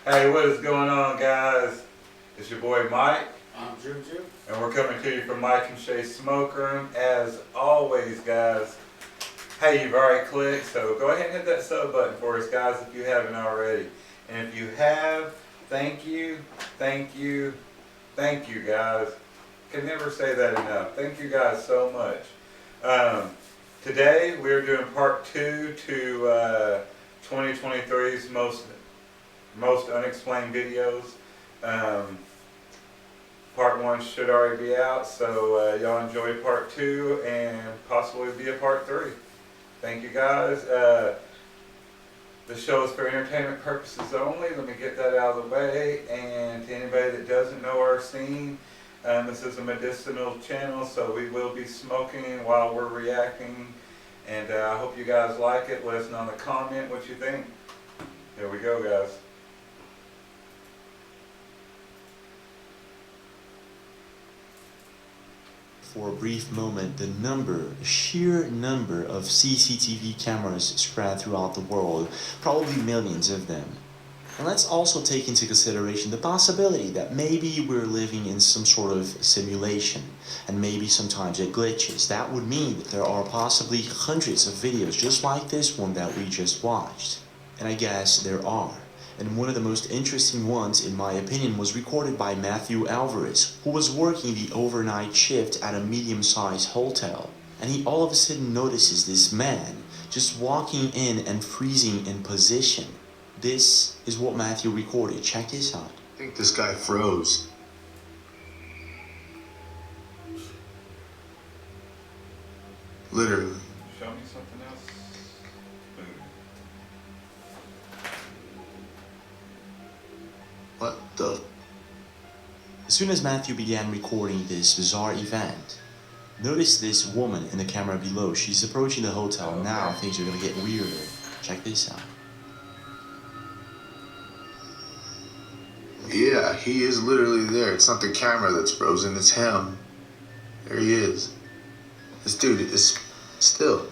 Hey, what is going on, guys? It's your boy Mike, I'm Juju. and we're coming to you from Mike and Shay's Smoke Room. As always, guys, hey, you've already clicked, so go ahead and hit that sub button for us, guys, if you haven't already. And if you have, thank you, thank you, thank you, guys. Can never say that enough. Thank you guys so much. Today, we're doing part 2 to 2023's most unexplained videos. Part 1 should already be out, so y'all enjoy part 2 and possibly be a part 3. Thank you guys. The show is for entertainment purposes only. Let me get that out of the way. And to anybody that doesn't know our scene, this is a medicinal channel, so we will be smoking while we're reacting. And I hope you guys like it. Let us know in the comment what you think. Here we go, guys. For a brief moment, the sheer number of CCTV cameras spread throughout the world, probably millions of them. And let's also take into consideration the possibility that maybe we're living in some sort of simulation, and maybe sometimes it glitches. That would mean that there are possibly hundreds of videos just like this one that we just watched. And I guess there are. And one of the most interesting ones, in my opinion, was recorded by Matthew Alvarez, who was working the overnight shift at a medium-sized hotel. And he all of a sudden notices this man just walking in and freezing in position. This is what Matthew recorded. Check this out. I think this guy froze. Literally. Show me something else. What the? As soon as Matthew began recording this bizarre event, notice this woman in the camera below. She's approaching the hotel. Now things are gonna get weirder. Check this out. Yeah, he is literally there. It's not the camera that's frozen, it's him. There he is. This dude is still.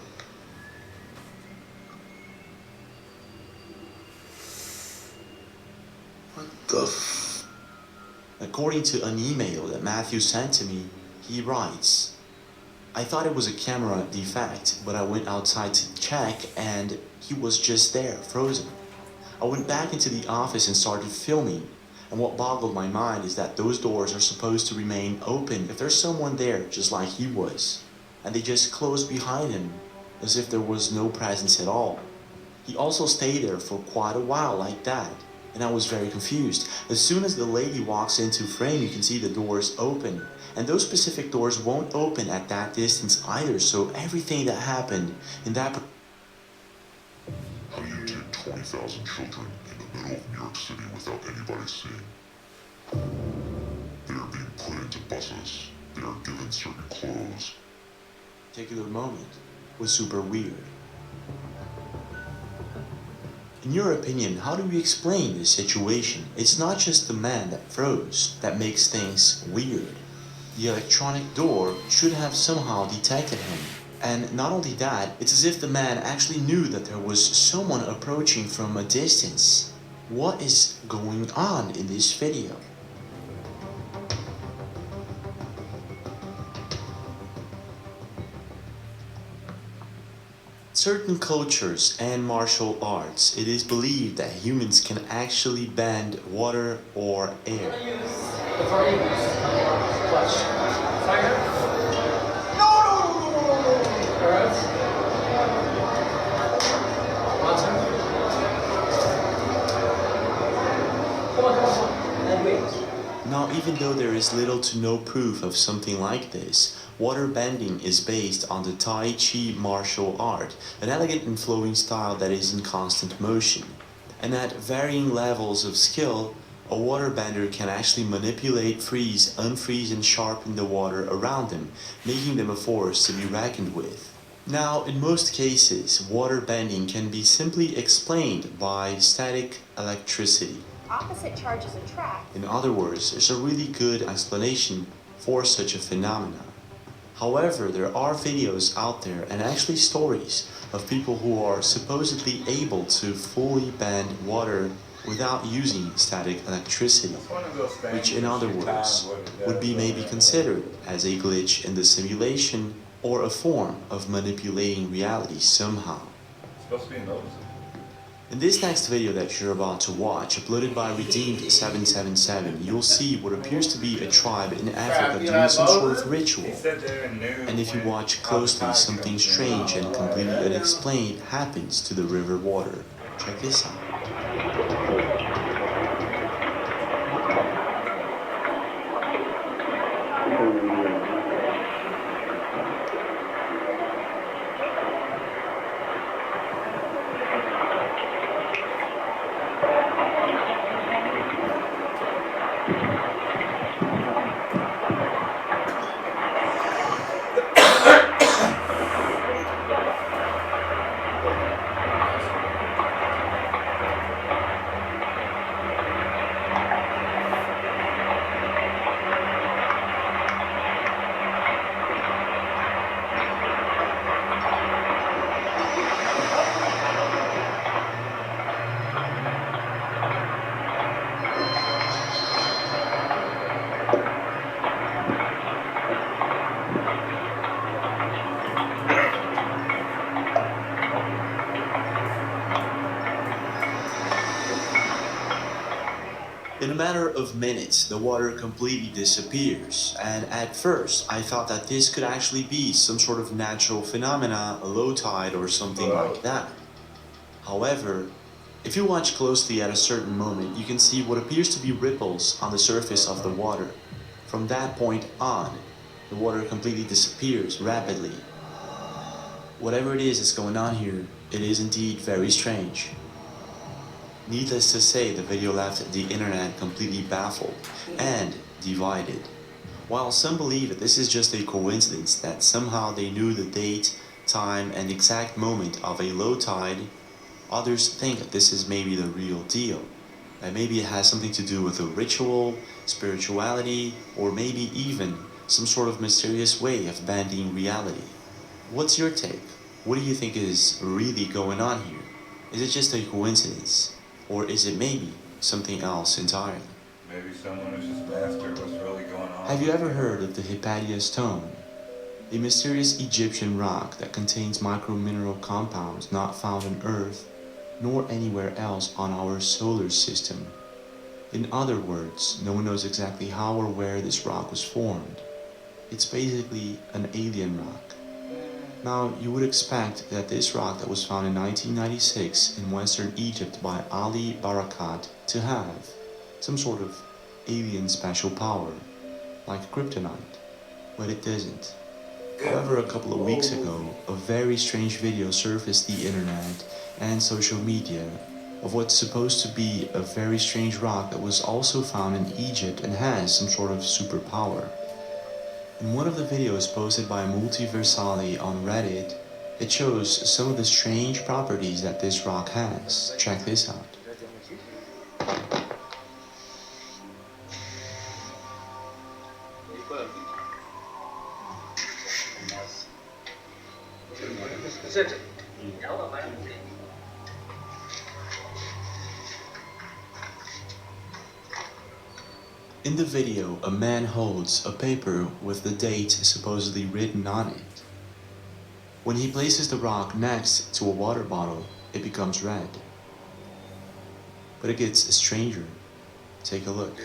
What the f? According to an email that Matthew sent to me, he writes, I thought it was a camera defect, but I went outside to check and he was just there, frozen. I went back into the office and started filming. And what boggled my mind is that those doors are supposed to remain open if there's someone there, just like he was. And they just closed behind him, as if there was no presence at all. He also stayed there for quite a while like that, and I was very confused. As soon as the lady walks into frame, you can see the doors open. And those specific doors won't open at that distance either, so everything that happened in that... How do you take 20,000 children in the middle of New York City without anybody seeing? They are being put into buses. They are given certain clothes. particular moment was super weird. In your opinion, how do we explain this situation? It's not just the man that froze that makes things weird. The electronic door should have somehow detected him. And not only that, it's as if the man actually knew that there was someone approaching from a distance. What is going on in this video? Certain cultures and martial arts, it is believed that humans can actually bend water or air. Now, even though there is little to no proof of something like this, water bending is based on the Tai Chi martial art, an elegant and flowing style that is in constant motion. And at varying levels of skill, a waterbender can actually manipulate, freeze, unfreeze, and sharpen the water around them, making them a force to be reckoned with. Now, in most cases, water bending can be simply explained by static electricity. Opposite charges attract. In other words, there's a really good explanation for such a phenomenon. However, there are videos out there and actually stories of people who are supposedly able to fully bend water without using static electricity, It's one of those things which in that other you words time what it would be does, maybe considered as a glitch in the simulation or a form of manipulating reality somehow. It's supposed to be noticeable. In this next video that you're about to watch, uploaded by Redeemed777, you'll see what appears to be a tribe in Africa doing some sort of ritual. He said they're new. And if you watch closely, something strange and completely unexplained happens to the river water. Check this out. In a matter of minutes, the water completely disappears, and at first I thought that this could actually be some sort of natural phenomena, a low tide or something like that. However, if you watch closely at a certain moment, you can see what appears to be ripples on the surface of the water. From that point on, the water completely disappears rapidly. Whatever it is that's going on here, it is indeed very strange. Needless to say, the video left the internet completely baffled and divided. While some believe that this is just a coincidence, that somehow they knew the date, time, and exact moment of a low tide, others think that this is maybe the real deal. That maybe it has something to do with a ritual, spirituality, or maybe even some sort of mysterious way of bending reality. What's your take? What do you think is really going on here? Is it just a coincidence? Or is it maybe something else entirely? Maybe someone was just mastered what's really going on. Have you ever heard of the Hypatia stone? A mysterious Egyptian rock that contains micromineral compounds not found on Earth nor anywhere else on our solar system. In other words, no one knows exactly how or where this rock was formed. It's basically an alien rock. Now, you would expect that this rock that was found in 1996 in Western Egypt by Ali Barakat to have some sort of alien special power, like kryptonite, but it doesn't. However, a couple of weeks ago, a very strange video surfaced the internet and social media of what's supposed to be a very strange rock that was also found in Egypt and has some sort of superpower. In one of the videos posted by Multiversali on Reddit, it shows some of the strange properties that this rock has. Check this out. In the video, a man holds a paper with the date supposedly written on it. When he places the rock next to a water bottle, it becomes red. But it gets stranger. Take a look.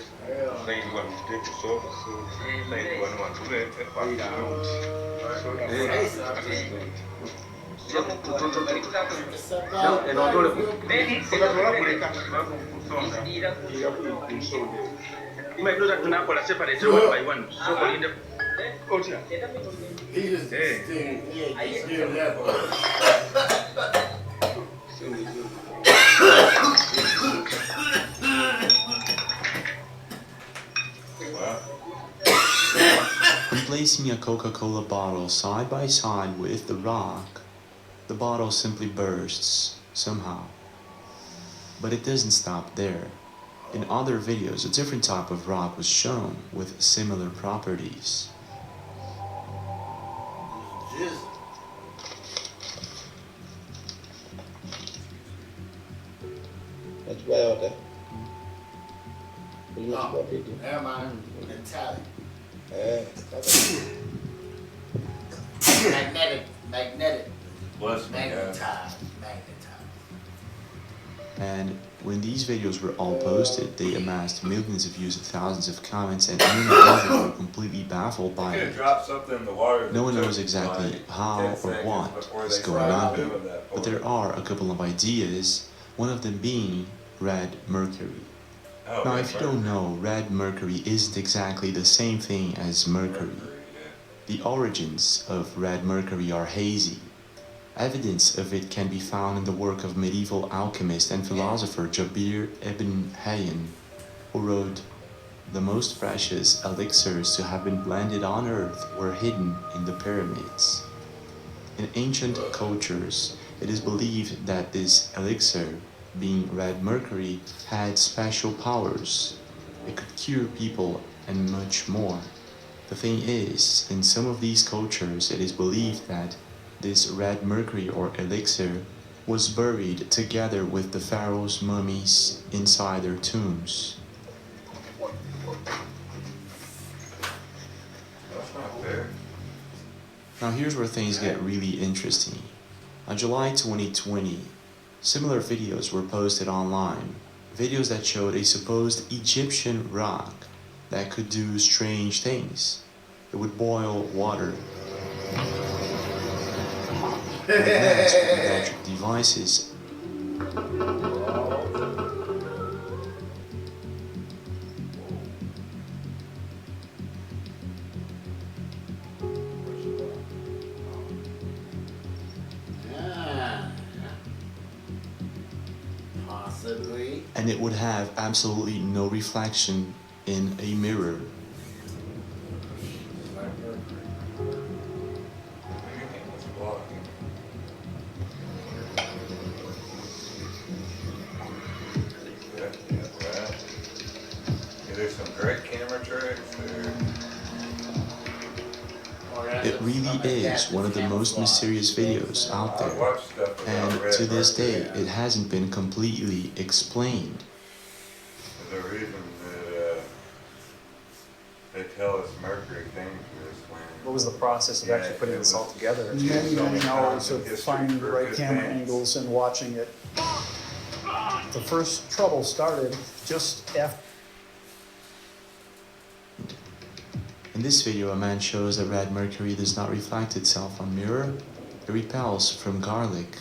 Placing a Coca-Cola bottle side by side with the rock, the bottle simply bursts somehow. But it doesn't stop there. In other videos, a different type of rock was shown with similar properties. That's well done. Never mind. Italian. Magnetic. Bless me, guys. Magnetized. And when these videos were all posted, they amassed millions of views and thousands of comments, and internet users were completely baffled by They could it. have dropped something in the water. No one that knows took, exactly like, how 10 or seconds what before is they going started on here, doing that but part. there are a couple of ideas, one of them being red mercury. Oh, Now, red if you don't mercury. know, red mercury isn't exactly the same thing as mercury. Yeah. The origins of red mercury are hazy. Evidence of it can be found in the work of medieval alchemist and philosopher Jabir ibn Hayyan, who wrote, "The most precious elixirs to have been blended on earth were hidden in the pyramids." In ancient cultures, it is believed that this elixir, being red mercury, had special powers. It could cure people and much more. The thing is, in some of these cultures, it is believed that this red mercury or elixir was buried together with the pharaoh's mummies inside their tombs. That's not fair. Now here's where things get really interesting. On July 2020, similar videos were posted online. Videos that showed a supposed Egyptian rock that could do strange things. It would boil water. Advanced electric devices. Possibly. And it would have absolutely no reflection in a mirror. Anything was blocking. Yeah, well. Yeah, there's some great camera tricks there. It really is one of the most mysterious videos out I there. watched stuff about And red to this day, mercury. it hasn't been completely explained. There's a reason that they tell us mercury dangerous when. What was the process of actually putting this all together? Many hours of finding the right camera angles and watching it. The first trouble started just after. In this video, a man shows that red mercury does not reflect itself on mirror, it repels from garlic,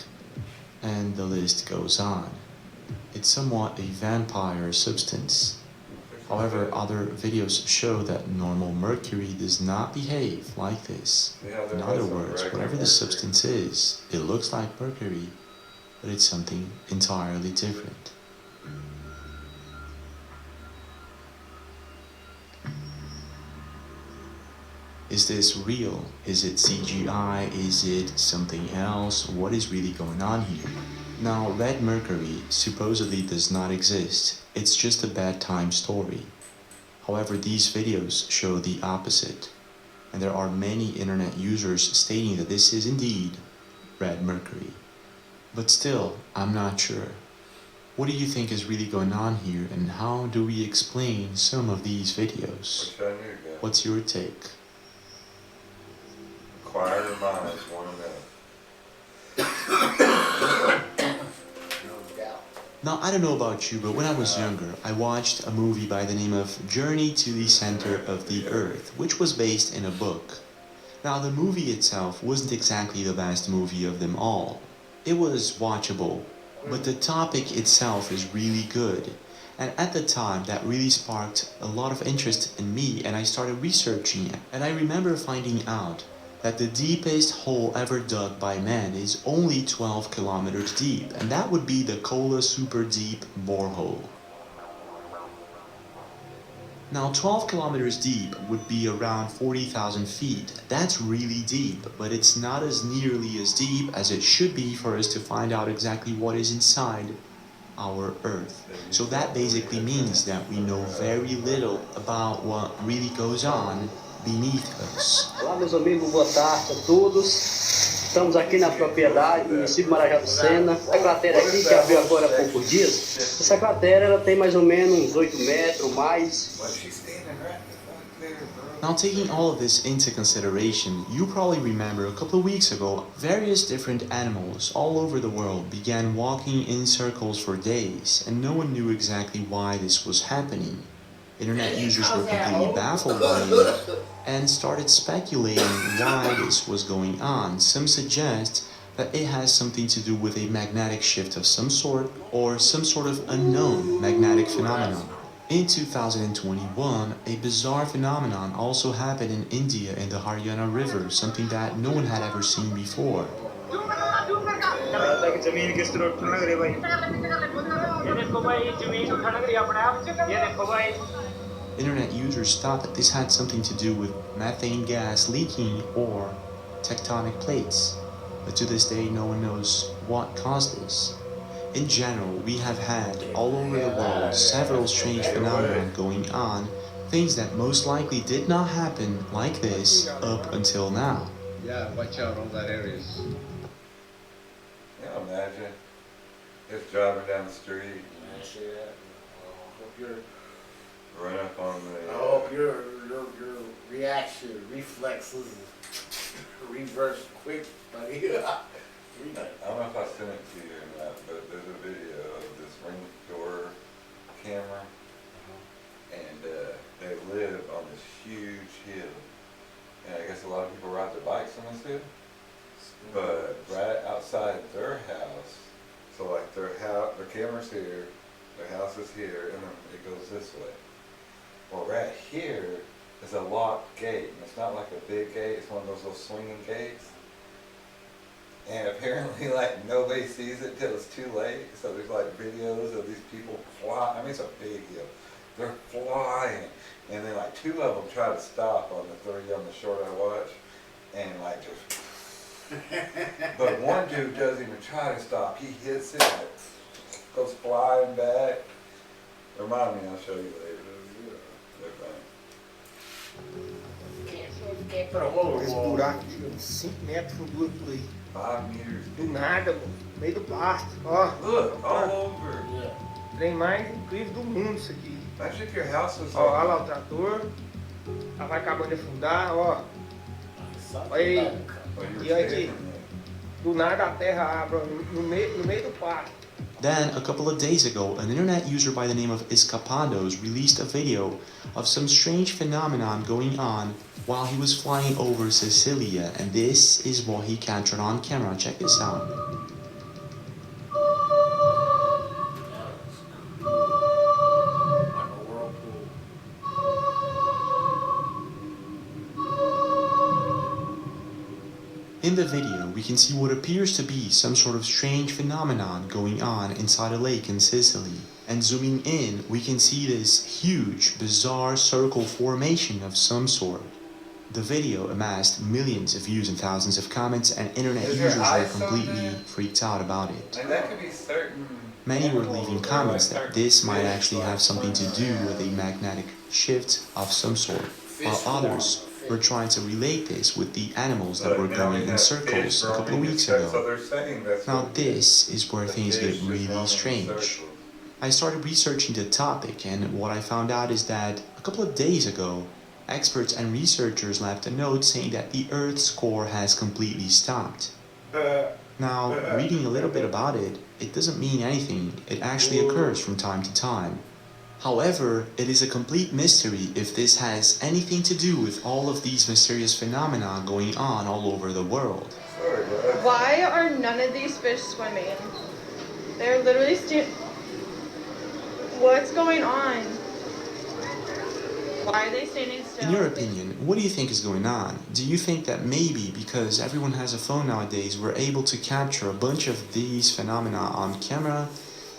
and the list goes on. It's somewhat a vampire substance. However, other videos show that normal mercury does not behave like this. In other words, whatever the substance is, it looks like mercury, but it's something entirely different. Is this real? Is it CGI? Is it something else? What is really going on here? Now, red mercury supposedly does not exist. It's just a bad time story. However, these videos show the opposite. And there are many internet users stating that this is indeed red mercury. But still, I'm not sure. What do you think is really going on here, and how do we explain some of these videos? Which I knew, guys. What's your take? Inquirer minds want to know. No doubt. Now, I don't know about you, but when I was younger, I watched a movie by the name of Journey to the Center of the Earth, which was based in a book. Now, the movie itself wasn't exactly the best movie of them all. It was watchable, but the topic itself is really good. And at the time, that really sparked a lot of interest in me, and I started researching it. And I remember finding out that the deepest hole ever dug by man is only 12 kilometers deep, and that would be the Kola Super Deep borehole. Now, 12 kilometers deep would be around 40,000 feet. That's really deep, but it's not as nearly as deep as it should be for us to find out exactly what is inside our Earth. So that basically means that we know very little about what really goes on beneath us. Olá, meus amigos, boa tarde a todos. Estamos aqui na propriedade, no município de Marajá do Sena. Essa cratera aqui, que abriu agora há poucos dias, essa cratera ela tem mais ou menos uns 8 metros ou mais. Now, taking all of this into consideration, you probably remember a couple of weeks ago, various different animals all over the world began walking in circles for days, and no one knew exactly why this was happening. Internet users were completely baffled by it and started speculating why this was going on. Some suggest that it has something to do with a magnetic shift of some sort or some sort of unknown magnetic phenomenon. In 2021, a bizarre phenomenon also happened in India in the Haryana River, something that no one had ever seen before. Internet users thought that this had something to do with methane gas leaking or tectonic plates, but to this day no one knows what caused this. In general, we have had all over the world several strange phenomena going on, things that most likely did not happen like this up until now. Yeah, watch out on that areas. Yeah, imagine just driving down the street, run up on the. I hope your reaction, reflexes, reverse quick, buddy. I don't know if I sent it to you or not, but there's a video of this ring door camera, and they live on this huge hill, and I guess a lot of people ride their bikes on this hill, but right outside their house, so like their camera's here, their house is here, and then it goes this way. Well, right here is a locked gate, and it's not like a big gate, it's one of those little swinging gates. And apparently, like, nobody sees it till it's too late. So there's like videos of these people fly. I mean, it's a big hill. They're flying, and then like 2 of them try to stop on the 3 on the short I watched, and like just. But one dude doesn't even try to stop. He hits it, like, goes flying back. Remind me, I'll show you later. They're fine. Esse buraco de 5 metros fundura tudo aí. 5 meters. Do nada, mano. No meio do pasto. Ó. Look, all over. Trem mais incrível do mundo isso aqui. Imagine if your house was Ó, olha lá o trator. Ela vai acabando de afundar, ó. Olha aí. E olha aqui. Do nada a terra abre no meio do pasto. Then, a couple of days ago, an internet user by the name of Escapados released a video of some strange phenomenon going on while he was flying over Sicilia, and this is what he captured on camera. Check this out. In the video, we can see what appears to be some sort of strange phenomenon going on inside a lake in Sicily. And zooming in, we can see this huge, bizarre circle formation of some sort. The video amassed millions of views and thousands of comments, and internet users were completely freaked out about it. And that could be certain. Many were leaving comments that this might actually have something to do with a magnetic shift of some sort, while others were trying to relate this with the animals that were going in circles a couple of weeks ago. Now this is where things get really strange. I started researching the topic, and what I found out is that a couple of days ago, experts and researchers left a note saying that the Earth's core has completely stopped. Now, reading a little bit about it, it doesn't mean anything. It actually occurs from time to time. However, it is a complete mystery if this has anything to do with all of these mysterious phenomena going on all over the world. Why are none of these fish swimming? They're literally what's going on? Why are they standing still? In your opinion, what do you think is going on? Do you think that maybe because everyone has a phone nowadays, we're able to capture a bunch of these phenomena on camera,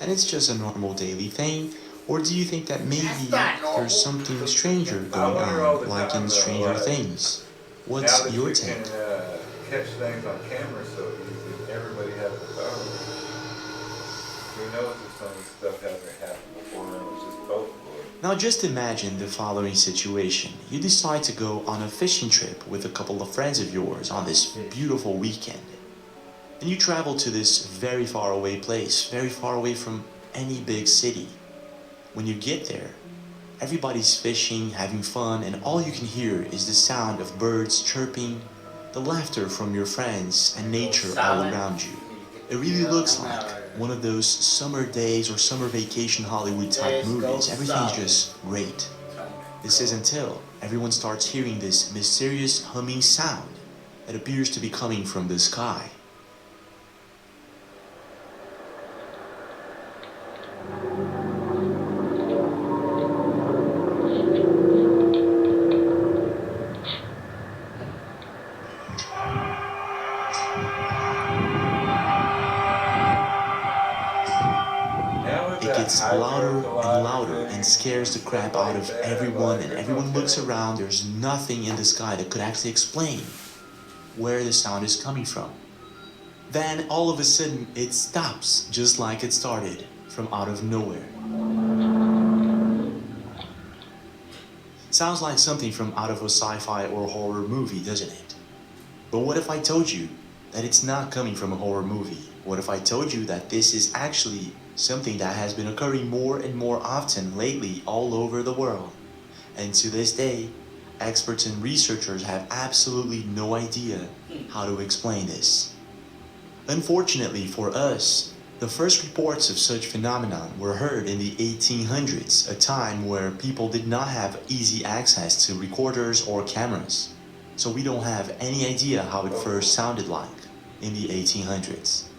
and it's just a normal daily thing? Or do you think that maybe there's something stranger going on, like in Stranger Things? What's your take? Catch things on camera so easy. Everybody has a phone. Who knows if some of this stuff hasn't happened before and it was just folklore. Now just imagine the following situation. You decide to go on a fishing trip with a couple of friends of yours on this beautiful weekend. And you travel to this very far away place, very far away from any big city. When you get there, everybody's fishing, having fun, and all you can hear is the sound of birds chirping, the laughter from your friends, and nature all around you. It really looks like one of those summer days or summer vacation Hollywood type movies. Everything's just great. This is until everyone starts hearing this mysterious humming sound that appears to be coming from the sky. It gets louder and louder and scares the crap out of everyone, and everyone looks around. There's nothing in the sky that could actually explain where the sound is coming from. Then all of a sudden it stops, just like it started, from out of nowhere. Sounds like something from out of a sci-fi or horror movie, doesn't it? But what if I told you that it's not coming from a horror movie? What if I told you that this is actually something that has been occurring more and more often lately all over the world? And to this day, experts and researchers have absolutely no idea how to explain this. Unfortunately for us, the first reports of such phenomenon were heard in the 1800s, a time where people did not have easy access to recorders or cameras. So we don't have any idea how it first sounded like in the 1800s.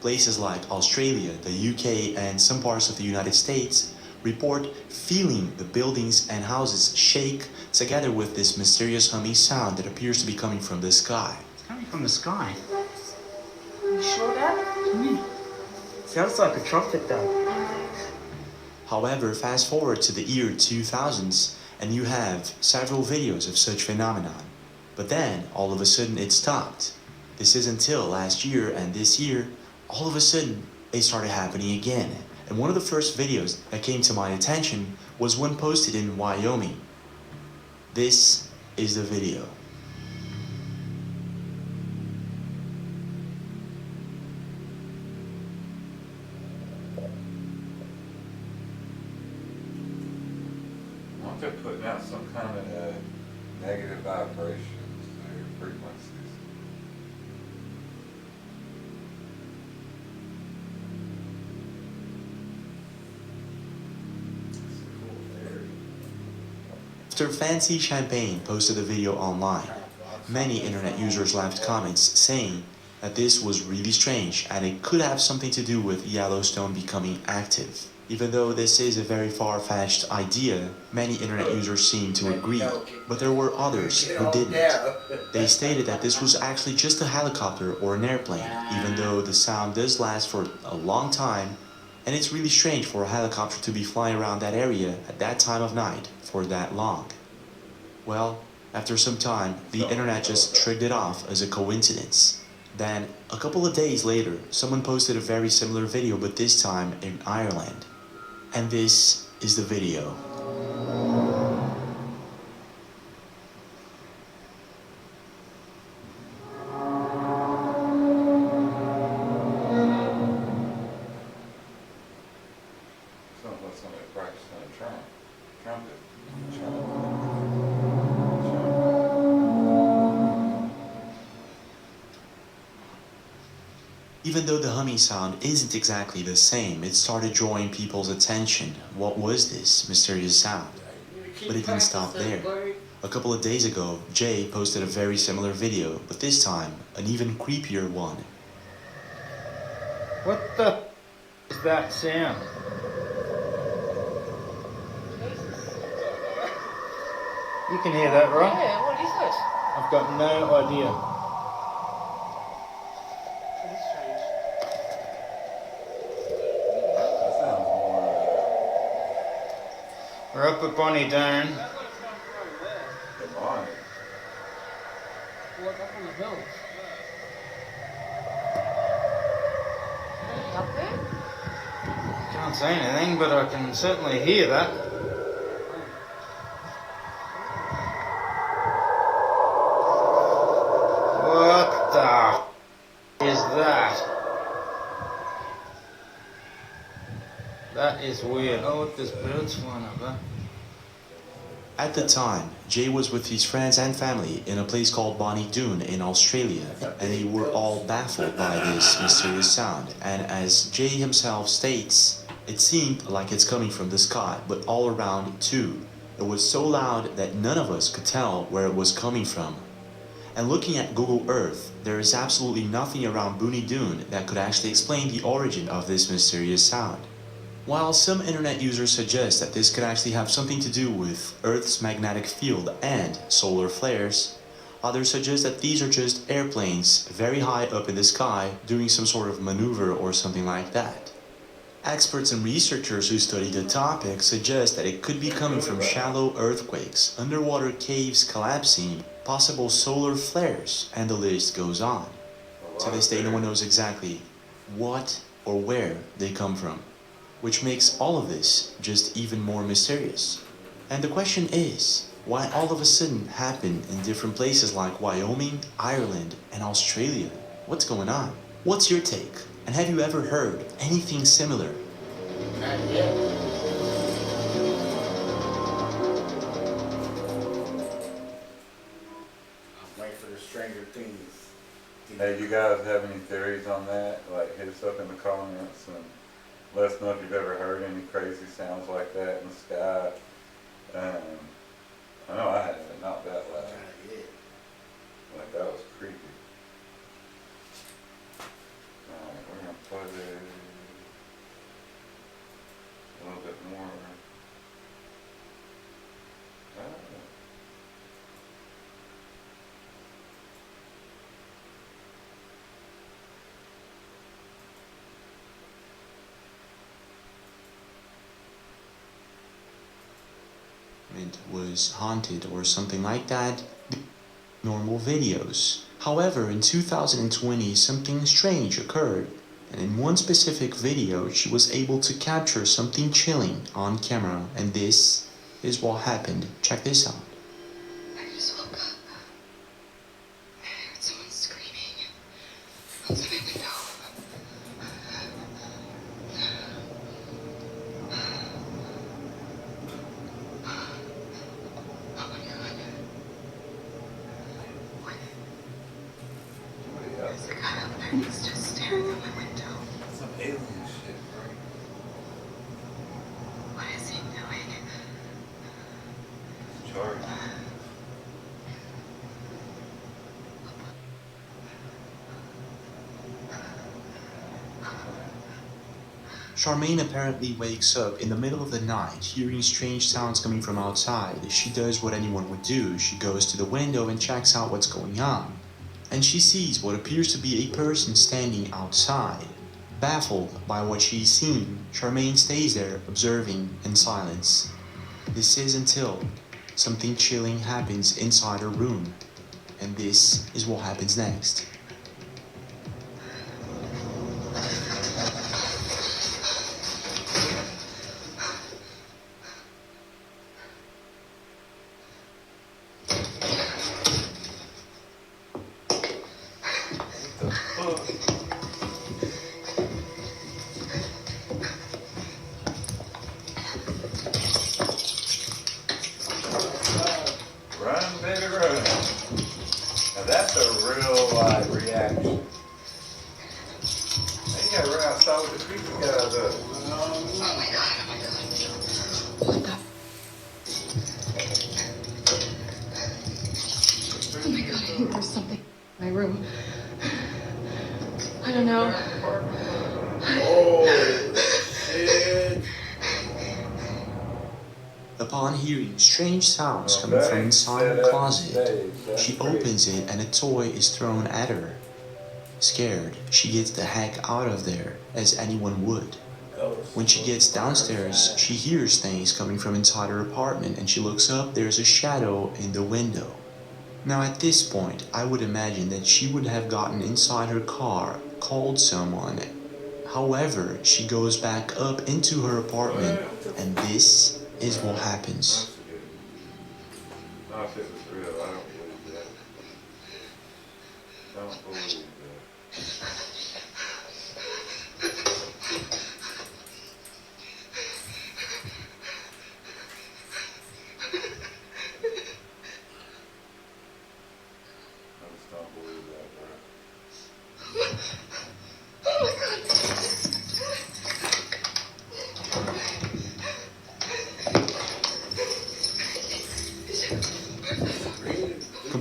Places like Australia, the UK, and some parts of the United States report feeling the buildings and houses shake together with this mysterious humming sound that appears to be coming from the sky. It's coming from the sky. You sure, Dad? Sounds like a trumpet though. However, fast forward to the year 2000s and you have several videos of such phenomenon. But then, all of a sudden it stopped. This is until last year, and this year, all of a sudden, they started happening again. And one of the first videos that came to my attention was one posted in Wyoming. This is the video. I wonder if they're putting out some kind of negative vibrations or frequencies. After Fancy Champagne posted the video online, many internet users left comments saying that this was really strange and it could have something to do with Yellowstone becoming active. Even though this is a very far-fetched idea, many internet users seemed to agree, but there were others who didn't. They stated that this was actually just a helicopter or an airplane, even though the sound does last for a long time, and it's really strange for a helicopter to be flying around that area at that time of night for that long. Well, after some time, the internet just shrugged it off as a coincidence. Then, a couple of days later, someone posted a very similar video, but this time in Ireland. And this is the video. Sounds like somebody practicing a trumpet. Even though the humming sound isn't exactly the same, it started drawing people's attention. What was this mysterious sound? But it didn't stop there. A couple of days ago, Jay posted a very similar video, but this time, an even creepier one. What the is that sound? You can hear that, right? Yeah, what is this? I've got no idea. Pretty strange. That sounds more We're up at Bonnie Down. demonic. What up on the hills? Anything up there? Can't say anything, but I can certainly hear that. What the is that? It's weird. Oh, this bird's one of her. At the time, Jay was with his friends and family in a place called Bonnie Doon in Australia, and they were all baffled by this mysterious sound. And as Jay himself states, it seemed like it's coming from the sky, but all around too. It was so loud that none of us could tell where it was coming from. And looking at Google Earth, there is absolutely nothing around Bonnie Doon that could actually explain the origin of this mysterious sound. While some internet users suggest that this could actually have something to do with Earth's magnetic field and solar flares, others suggest that these are just airplanes very high up in the sky doing some sort of maneuver or something like that. Experts and researchers who study the topic suggest that it could be coming from shallow earthquakes, underwater caves collapsing, possible solar flares, and the list goes on. To this day, no one knows exactly what or where they come from, which makes all of this just even more mysterious. And the question is, why all of a sudden happen in different places like Wyoming, Ireland, and Australia? What's going on? What's your take? And have you ever heard anything similar? Not yet. I'm waiting for the Stranger Things. Hey, you guys have any theories on that? Like, hit us up in the comments and let us know if you've ever heard any crazy sounds like that in the sky. I know I haven't, not that loud. Not yet. Like, that was creepy. Alright, we're gonna play a little bit more. It was haunted or something like that. Normal videos. However, in 2020, something strange occurred, and in one specific video, she was able to capture something chilling on camera, and this is what happened. Check this out. I just woke up. I heard someone screaming outside my window. There's a guy up there and he's just staring at my window. Some alien shit, right? What is he doing? Charge. Charmaine apparently wakes up in the middle of the night, hearing strange sounds coming from outside. She does what anyone would do. She goes to the window and checks out what's going on. And she sees what appears to be a person standing outside. Baffled by what she's seen, Charmaine stays there, observing in silence. This is until something chilling happens inside her room. And this is what happens next. Run, baby, run. Now that's a real reaction. Now you gotta run outside with the creepy guys up. Oh my god, oh my god. What the? Oh my god, I think there's something in my room. I don't know. Oh, shit. Upon hearing strange sounds coming from inside her closet, she opens it and a toy is thrown at her. Scared, she gets the heck out of there, as anyone would. When she gets downstairs, she hears things coming from inside her apartment and she looks up, there's a shadow in the window. Now at this point, I would imagine that she would have gotten inside her car, called someone. However, she goes back up into her apartment and this is what happens. No, if it was real, I don't believe that. I don't believe that.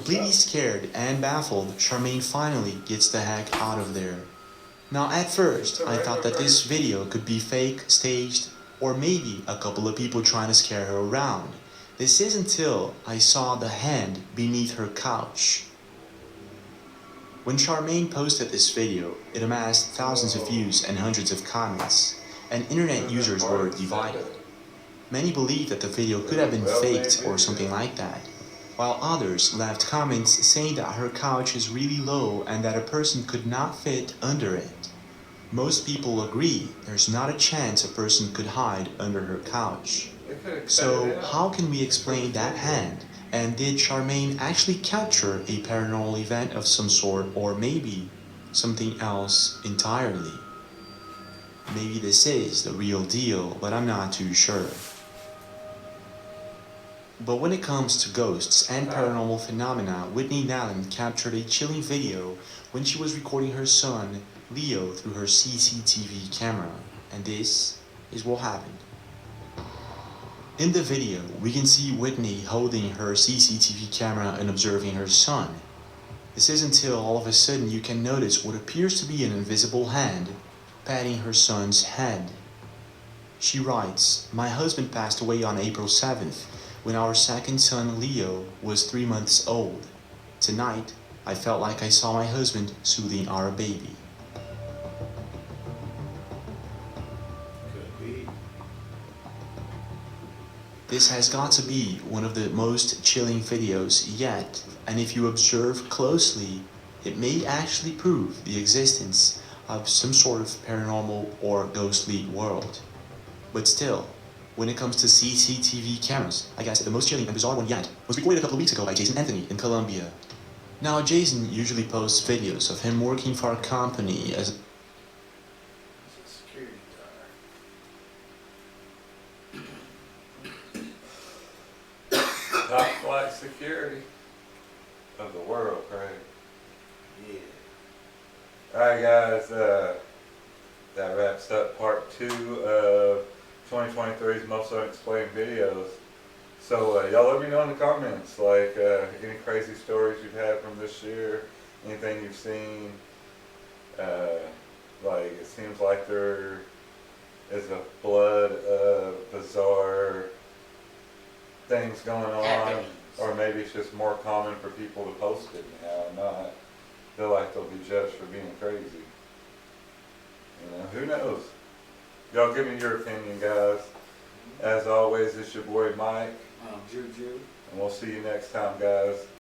Completely scared and baffled, Charmaine finally gets the heck out of there. Now at first, I thought that this video could be fake, staged, or maybe a couple of people trying to scare her around. This is until I saw the hand beneath her couch. When Charmaine posted this video, it amassed thousands of views and hundreds of comments, and internet users were divided. Many believed that the video could have been faked or something like that, while others left comments saying that her couch is really low and that a person could not fit under it. Most people agree there's not a chance a person could hide under her couch. So how can we explain that hand? And did Charmaine actually capture a paranormal event of some sort, or maybe something else entirely? Maybe this is the real deal, but I'm not too sure. But when it comes to ghosts and paranormal phenomena, Whitney Nallen captured a chilling video when she was recording her son, Leo, through her CCTV camera. And this is what happened. In the video, we can see Whitney holding her CCTV camera and observing her son. This is until all of a sudden you can notice what appears to be an invisible hand patting her son's head. She writes, "My husband passed away on April 7th, when our second son Leo was 3 months old. Tonight, I felt like I saw my husband soothing our baby." This has got to be one of the most chilling videos yet, and if you observe closely, it may actually prove the existence of some sort of paranormal or ghostly world. But still, when it comes to CCTV cameras, I guess the most chilling and bizarre one yet was recorded a couple of weeks ago by Jason Anthony in Colombia. Now, Jason usually posts videos of him working for a company as top flight security of the world, Craig. Yeah. Alright guys, that wraps up part 2 of 2023's most unexplained videos. So y'all let me know in the comments, like any crazy stories you've had from this year, anything you've seen. Like it seems like there is a flood of bizarre things going on, or maybe it's just more common for people to post it now and not feel like they'll be judged for being crazy. You know, who knows? Y'all give me your opinion, guys. As always, it's your boy Mike. Juju. And we'll see you next time, guys.